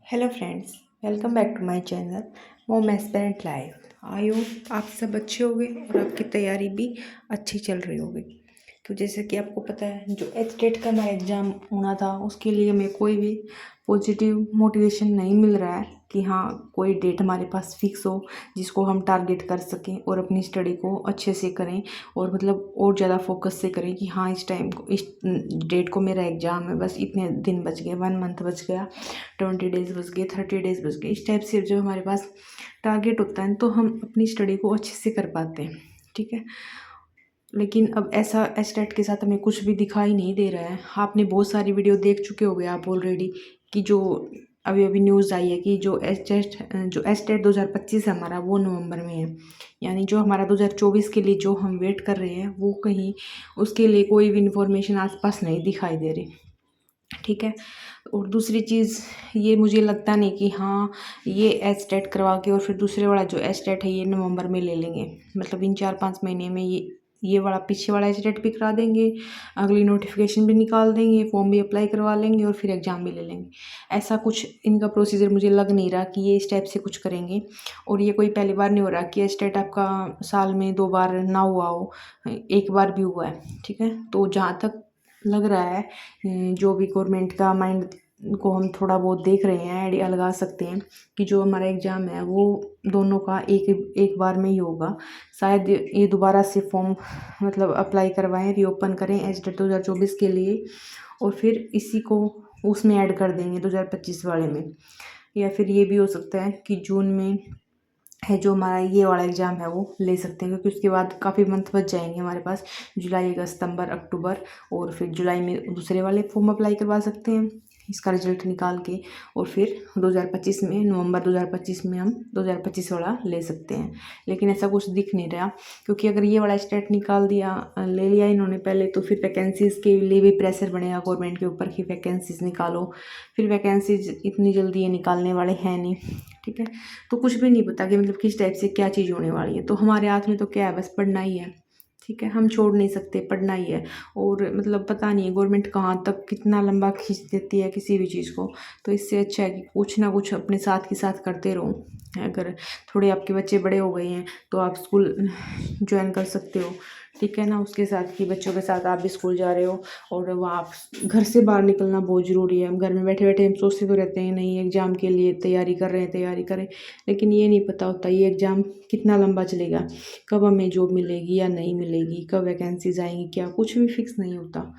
Hello friends, welcome back to my channel mom aspirant life. I hope आप सब अच्छे होंगे और आपकी तैयारी भी अच्छी चल रही होगी। तो जैसे कि आपको पता है, जो एचटेट का हमारा एग्ज़ाम होना था उसके लिए हमें कोई भी पॉजिटिव मोटिवेशन नहीं मिल रहा है कि हाँ कोई डेट हमारे पास फिक्स हो जिसको हम टारगेट कर सकें और अपनी स्टडी को अच्छे से करें और मतलब और ज़्यादा फोकस से करें कि हाँ इस टाइम को, इस डेट को मेरा एग्ज़ाम है, बस इतने दिन बच गए, 1 मंथ बच गया, 20 डेज़ बच गए, 30 डेज़ बच गए। इस टाइप से जब हमारे पास टारगेट होता है तो हम अपनी स्टडी को अच्छे से कर पाते हैं। ठीक है, लेकिन अब ऐसा एचटेट के साथ हमें कुछ भी दिखाई नहीं दे रहा है। आपने बहुत सारी वीडियो देख चुके होंगे आप ऑलरेडी कि जो अभी अभी न्यूज़ आई है कि जो एचटेट 2025 है हमारा, वो नवंबर में है। यानी जो हमारा 2024 के लिए जो हम वेट कर रहे हैं वो कहीं उसके लिए कोई भी इंफॉर्मेशन आसपास नहीं दिखाई दे रही। ठीक है, और दूसरी चीज़ ये मुझे लगता नहीं कि हाँ ये एचटेट करवा के और फिर दूसरे वाला जो एचटेट है ये नवंबर में ले लेंगे। मतलब इन 4-5 महीने में ये वाला पीछे वाला एचटेट भी करा देंगे, अगली नोटिफिकेशन भी निकाल देंगे, फॉर्म भी अप्लाई करवा लेंगे और फिर एग्ज़ाम भी ले लेंगे। ऐसा कुछ इनका प्रोसीजर मुझे लग नहीं रहा कि ये इस टाइप से कुछ करेंगे। और ये कोई पहली बार नहीं हो रहा कि एचटेट आपका साल में 2 बार ना हुआ हो, 1 बार भी हुआ है। ठीक है, तो जहाँ तक लग रहा है, जो भी गवर्नमेंट का माइंड को हम थोड़ा बहुत देख रहे हैं, आइडिया लगा सकते हैं कि जो हमारा एग्ज़ाम है वो दोनों का एक एक बार में ही होगा। शायद ये दोबारा से फॉर्म मतलब अप्लाई करवाएं, रीओपन करें एचटेट 2024 के लिए और फिर इसी को उसमें ऐड कर देंगे 2025 वाले में। या फिर ये भी हो सकता है कि जून में है जो हमारा ये वाला एग्ज़ाम है वो ले सकते हैं, क्योंकि उसके बाद काफ़ी मंथ बच जाएंगे हमारे पास, जुलाई, अगस्त, सितंबर, अक्टूबर। और फिर जुलाई में दूसरे वाले फॉर्म अप्लाई करवा सकते हैं इसका रिजल्ट निकाल के, और फिर 2025 में, नवंबर 2025 में हम 2025 वाला ले सकते हैं। लेकिन ऐसा कुछ दिख नहीं रहा, क्योंकि अगर ये वाला स्टेट निकाल दिया, ले लिया इन्होंने पहले, तो फिर वैकेंसीज़ के लिए भी प्रेशर बनेगा गवर्नमेंट के ऊपर कि वैकेंसीज़ निकालो। फिर वैकेंसीज इतनी जल्दी ये निकालने वाले हैं नहीं। ठीक है, तो कुछ भी नहीं पता कि मतलब किस टाइप से क्या चीज़ होने वाली है। तो हमारे हाथ में तो क्या है, बस पढ़ना ही है। ठीक है, हम छोड़ नहीं सकते, पढ़ना ही है। और मतलब पता नहीं है गवर्नमेंट कहाँ तक कितना लंबा खींच देती है किसी भी चीज़ को। तो इससे अच्छा है कि कुछ ना कुछ अपने साथ के साथ करते रहो। अगर थोड़े आपके बच्चे बड़े हो गए हैं तो आप स्कूल ज्वाइन कर सकते हो। ठीक है ना, उसके साथ कि बच्चों के साथ आप भी स्कूल जा रहे हो और वहाँ आप घर से बाहर निकलना बहुत ज़रूरी है। हम घर में बैठे बैठे हम सोचते तो रहते हैं नहीं एग्ज़ाम के लिए तैयारी कर रहे हैं, तैयारी करें, लेकिन ये नहीं पता होता ये एग्ज़ाम कितना लंबा चलेगा, कब हमें जॉब मिलेगी या नहीं मिलेगी, कब वैकेंसीज आएंगी, क्या कुछ भी फिक्स नहीं होता।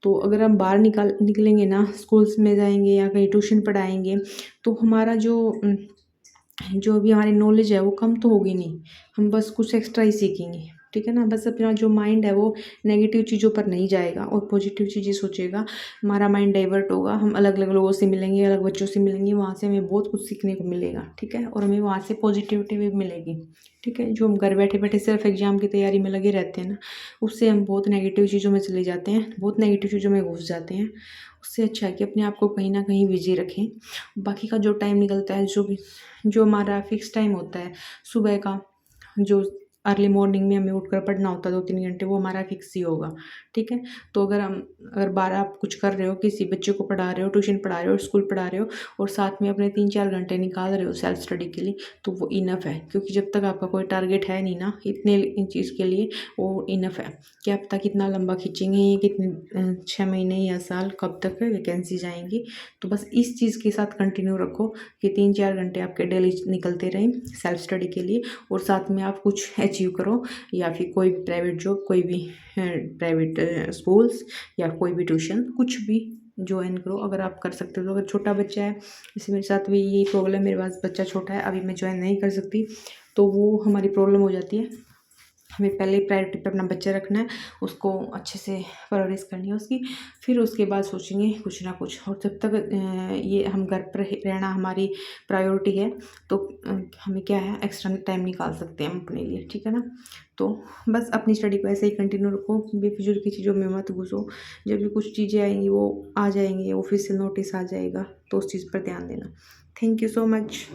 तो अगर हम बाहर निकलेंगे ना, स्कूल्स में जाएंगे या कहीं ट्यूशन पढ़ाएंगे, तो हमारा जो भी हमारी नॉलेज है वो कम तो होगी नहीं, हम बस कुछ एक्स्ट्रा ही सीखेंगे। ठीक है ना, बस अपना जो माइंड है वो नेगेटिव चीज़ों पर नहीं जाएगा और पॉजिटिव चीज़ें सोचेगा। हमारा माइंड डाइवर्ट होगा, हम अलग अलग लोगों से मिलेंगे, अलग बच्चों से मिलेंगे, वहाँ से हमें बहुत कुछ सीखने को मिलेगा। ठीक है, और हमें वहाँ से पॉजिटिविटी भी मिलेगी। ठीक है, जो हम घर बैठे बैठे सिर्फ एग्ज़ाम की तैयारी में लगे रहते हैं ना, उससे हम बहुत नेगेटिव चीज़ों में चले जाते हैं, बहुत नेगेटिव चीज़ों में घुस जाते हैं। उससे अच्छा है कि अपने आप को कहीं ना कहीं बिजी रखें। बाकी का जो टाइम निकलता है, जो हमारा फिक्स टाइम होता है सुबह का, जो अर्ली मॉर्निंग में हमें उठकर पढ़ना होता है 2-3 घंटे, वो हमारा फिक्स ही होगा। ठीक है, तो अगर 12 आप कुछ कर रहे हो, किसी बच्चे को पढ़ा रहे हो, ट्यूशन पढ़ा रहे हो, स्कूल पढ़ा रहे हो, और साथ में अपने 3-4 घंटे निकाल रहे हो सेल्फ स्टडी के लिए, तो वो इनफ है। क्योंकि जब तक आपका कोई टारगेट है नहीं ना इतने इन चीज़ के लिए, वो इनफ है। क्या पता कितना लंबा खींचेंगे ये, कितने 6 महीने या साल, कब तक वैकेंसीज आएंगी। तो बस इस चीज़ के साथ कंटिन्यू रखो कि 3-4 घंटे आपके डेली निकलते रहें सेल्फ स्टडी के लिए, और साथ में आप कुछ अचीव करो, या फिर कोई भी प्राइवेट जॉब, कोई भी प्राइवेट स्कूल्स या कोई भी ट्यूशन, कुछ भी ज्वाइन करो अगर आप कर सकते हो। तो अगर छोटा बच्चा है, जैसे मेरे साथ भी यही प्रॉब्लम, मेरे पास बच्चा छोटा है, अभी मैं ज्वाइन नहीं कर सकती, तो वो हमारी प्रॉब्लम हो जाती है। हमें पहले प्रायोरिटी पे अपना बच्चा रखना है, उसको अच्छे से परवरिश करनी है उसकी, फिर उसके बाद सोचेंगे कुछ ना कुछ। और जब तक ये हम घर पर रहना हमारी प्रायोरिटी है, तो हमें क्या है, एक्स्ट्रा टाइम निकाल सकते हैं हम अपने लिए। ठीक है ना, तो बस अपनी स्टडी को ऐसे ही कंटिन्यू रखो, बेफिजूल की चीज़ों में मत घुसो। जब भी कुछ चीज़ें आएंगी वो आ जाएंगी, ऑफिशियल नोटिस आ जाएगा, तो उस चीज़ पर ध्यान देना। Thank you so much.